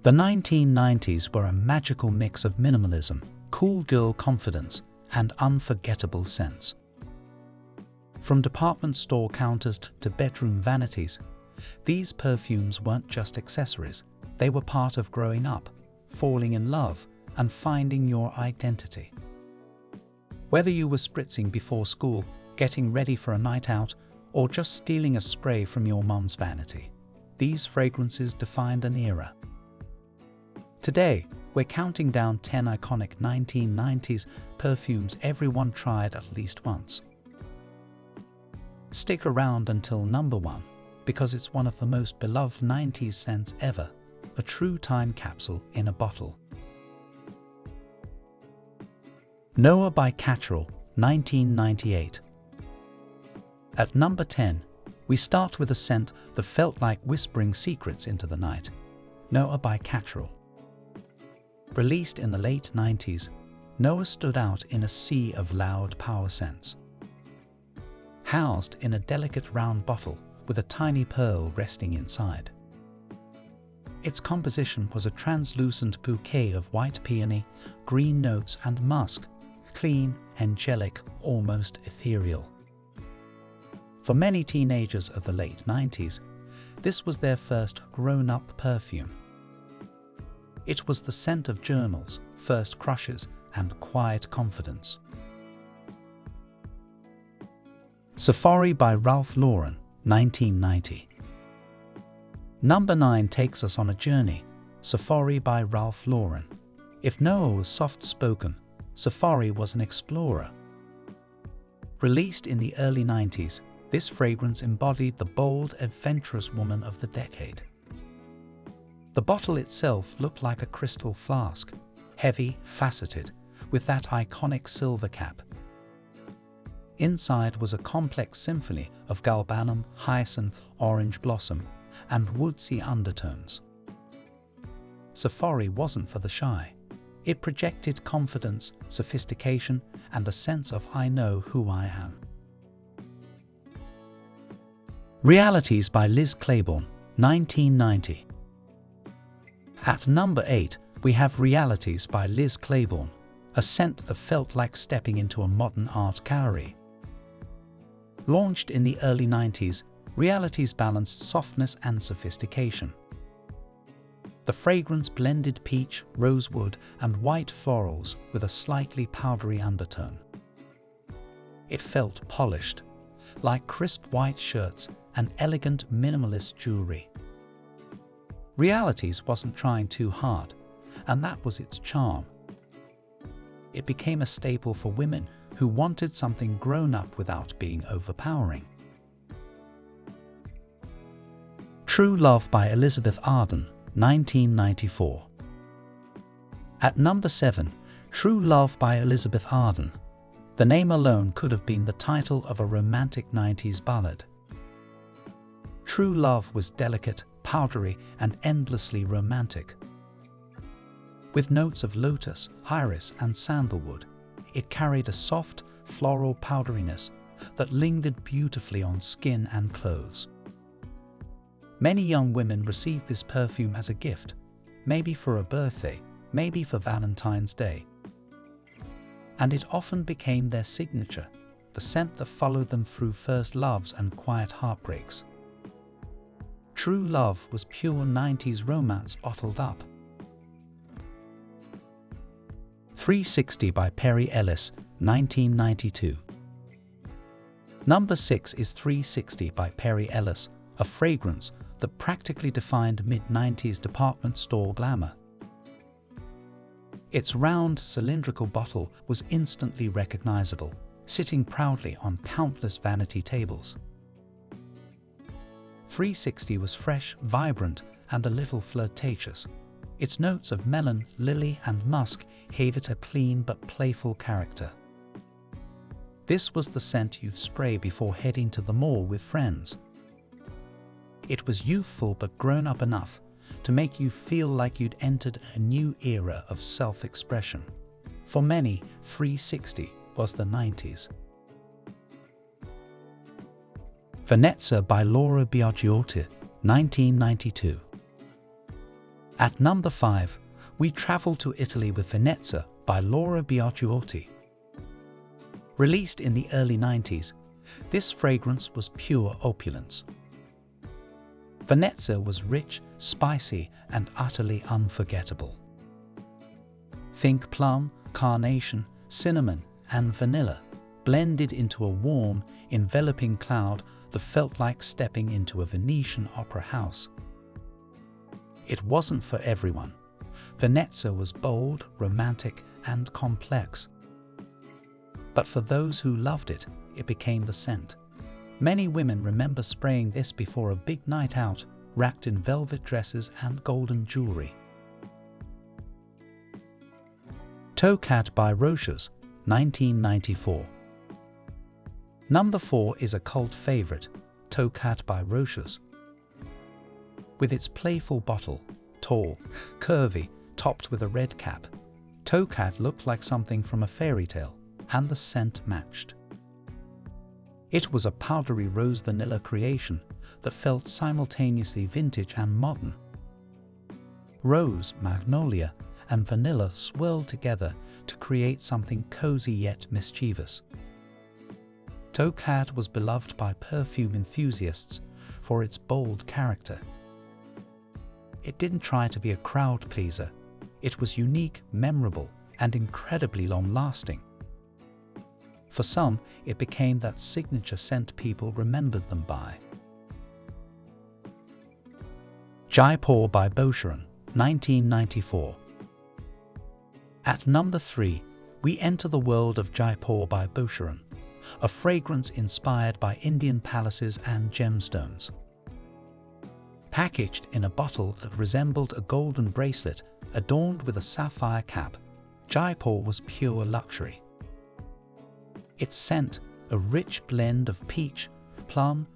The 1990s were a magical mix of minimalism, cool girl confidence, and unforgettable scents. From department store counters to bedroom vanities, these perfumes weren't just accessories, they were part of growing up, falling in love, and finding your identity. Whether you were spritzing before school, getting ready for a night out, or just stealing a spray from your mum's vanity, these fragrances defined an era. Today, we're counting down 10 iconic 1990s perfumes everyone tried at least once. Stick around until number 1, because it's one of the most beloved 90s scents ever, a true time capsule in a bottle. Noah by Cacharel, 1998. At number 10, we start with a scent that felt like whispering secrets into the night, Noah by Cacharel. Released in the late 90s, Noah stood out in a sea of loud power scents. Housed in a delicate round bottle with a tiny pearl resting inside. Its composition was a translucent bouquet of white peony, green notes and musk, clean, angelic, almost ethereal. For many teenagers of the late 90s, this was their first grown-up perfume. It was the scent of journals, first crushes, and quiet confidence. Safari by Ralph Lauren, 1990. Number 9 takes us on a journey, Safari by Ralph Lauren. If Noah was soft-spoken, Safari was an explorer. Released in the early 90s, this fragrance embodied the bold, adventurous woman of the decade. The bottle itself looked like a crystal flask, heavy, faceted, with that iconic silver cap. Inside was a complex symphony of galbanum, hyacinth, orange blossom, and woodsy undertones. Safari wasn't for the shy. It projected confidence, sophistication, and a sense of I know who I am. Realities by Liz Claiborne, 1990. At number 8, we have Realities by Liz Claiborne, a scent that felt like stepping into a modern art gallery. Launched in the early 90s, Realities balanced softness and sophistication. The fragrance blended peach, rosewood, and white florals with a slightly powdery undertone. It felt polished, like crisp white shirts and elegant minimalist jewelry. Realities wasn't trying too hard, and that was its charm. It became a staple for women who wanted something grown up without being overpowering. True Love by Elizabeth Arden, 1994. At number 7, True Love by Elizabeth Arden. The name alone could have been the title of a romantic 90s ballad. True Love was delicate, powdery, and endlessly romantic. With notes of lotus, iris, and sandalwood, it carried a soft, floral powderiness that lingered beautifully on skin and clothes. Many young women received this perfume as a gift, maybe for a birthday, maybe for Valentine's Day. And it often became their signature, the scent that followed them through first loves and quiet heartbreaks. True Love was pure 90s romance bottled up. 360 by Perry Ellis, 1992. Number 6 is 360 by Perry Ellis, a fragrance that practically defined mid-90s department store glamour. Its round, cylindrical bottle was instantly recognizable, sitting proudly on countless vanity tables. 360 was fresh, vibrant, and a little flirtatious. Its notes of melon, lily, and musk gave it a clean but playful character. This was the scent you'd spray before heading to the mall with friends. It was youthful but grown up enough to make you feel like you'd entered a new era of self-expression. For many, 360 was the 90s. Venezia by Laura Biagiotti, 1992. At number 5, we travel to Italy with Venezia by Laura Biagiotti. Released in the early 90s, this fragrance was pure opulence. Venezia was rich, spicy, and utterly unforgettable. Think plum, carnation, cinnamon, and vanilla blended into a warm, enveloping cloud that felt like stepping into a Venetian opera house. It wasn't for everyone. Venezia was bold, romantic, and complex. But for those who loved it, it became the scent. Many women remember spraying this before a big night out, wrapped in velvet dresses and golden jewelry. Toccat by Roches, 1994. Number 4 is a cult favorite, Toccat by Roches. With its playful bottle, tall, curvy, topped with a red cap, Toccat looked like something from a fairy tale, and the scent matched. It was a powdery rose vanilla creation that felt simultaneously vintage and modern. Rose, magnolia, and vanilla swirled together to create something cozy yet mischievous. Toccat was beloved by perfume enthusiasts for its bold character. It didn't try to be a crowd pleaser. It was unique, memorable, and incredibly long-lasting. For some, it became that signature scent people remembered them by. Jaipur by Bosharan, 1994. At number 3, we enter the world of Jaipur by Bosharan, a fragrance inspired by Indian palaces and gemstones. Packaged in a bottle that resembled a golden bracelet adorned with a sapphire cap, Jaipur was pure luxury. Its scent, a rich blend of peach, plum,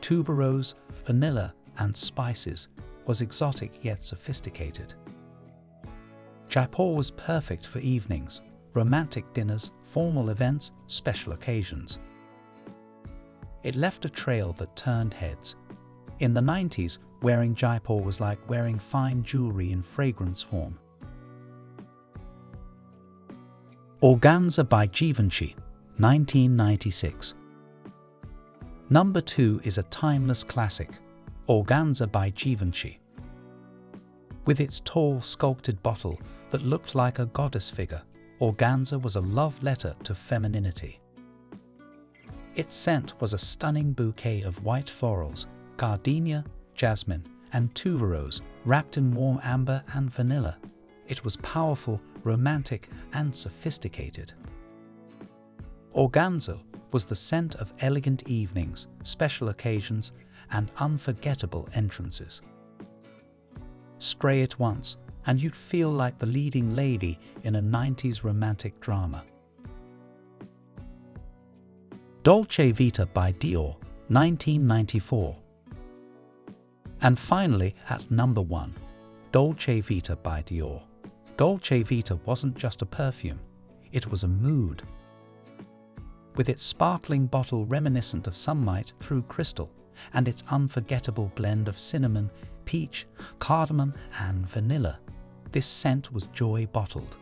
tuberose, vanilla, and spices, was exotic yet sophisticated. Jaipur was perfect for evenings, romantic dinners, formal events, special occasions. It left a trail that turned heads. In the 90s, wearing Jaipur was like wearing fine jewelry in fragrance form. Organza by Givenchy, 1996. Number 2 is a timeless classic, Organza by Givenchy. With its tall, sculpted bottle that looked like a goddess figure, Organza was a love letter to femininity. Its scent was a stunning bouquet of white florals, gardenia, jasmine, and tuberose wrapped in warm amber and vanilla. It was powerful, romantic, and sophisticated. Organza was the scent of elegant evenings, special occasions, and unforgettable entrances. Spray it once, and you'd feel like the leading lady in a 90s romantic drama. Dolce Vita by Dior, 1994. And finally, at number 1, Dolce Vita by Dior. Dolce Vita wasn't just a perfume, it was a mood. With its sparkling bottle reminiscent of sunlight through crystal, and its unforgettable blend of cinnamon, peach, cardamom, and vanilla, this scent was joy bottled.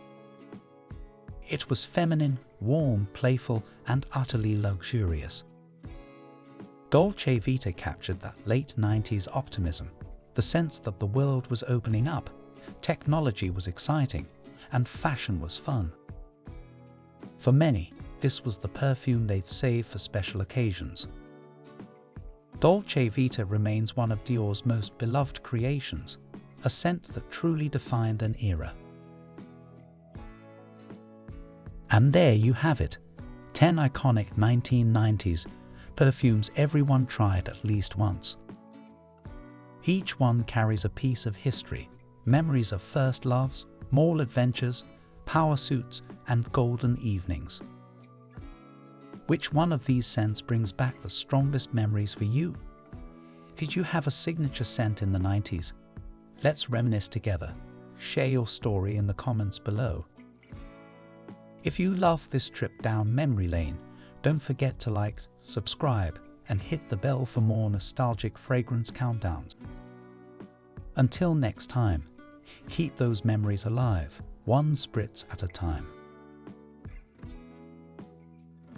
It was feminine, warm, playful, and utterly luxurious. Dolce Vita captured that late 90s optimism, the sense that the world was opening up, technology was exciting, and fashion was fun. For many, this was the perfume they'd save for special occasions. Dolce Vita remains one of Dior's most beloved creations, a scent that truly defined an era. And there you have it, 10 iconic 1990s perfumes everyone tried at least once. Each one carries a piece of history, memories of first loves, mall adventures, power suits, and golden evenings. Which one of these scents brings back the strongest memories for you? Did you have a signature scent in the 90s? Let's reminisce together. Share your story in the comments below. If you love this trip down memory lane, don't forget to like, subscribe, and hit the bell for more nostalgic fragrance countdowns. Until next time, Keep those memories alive, one spritz at a time.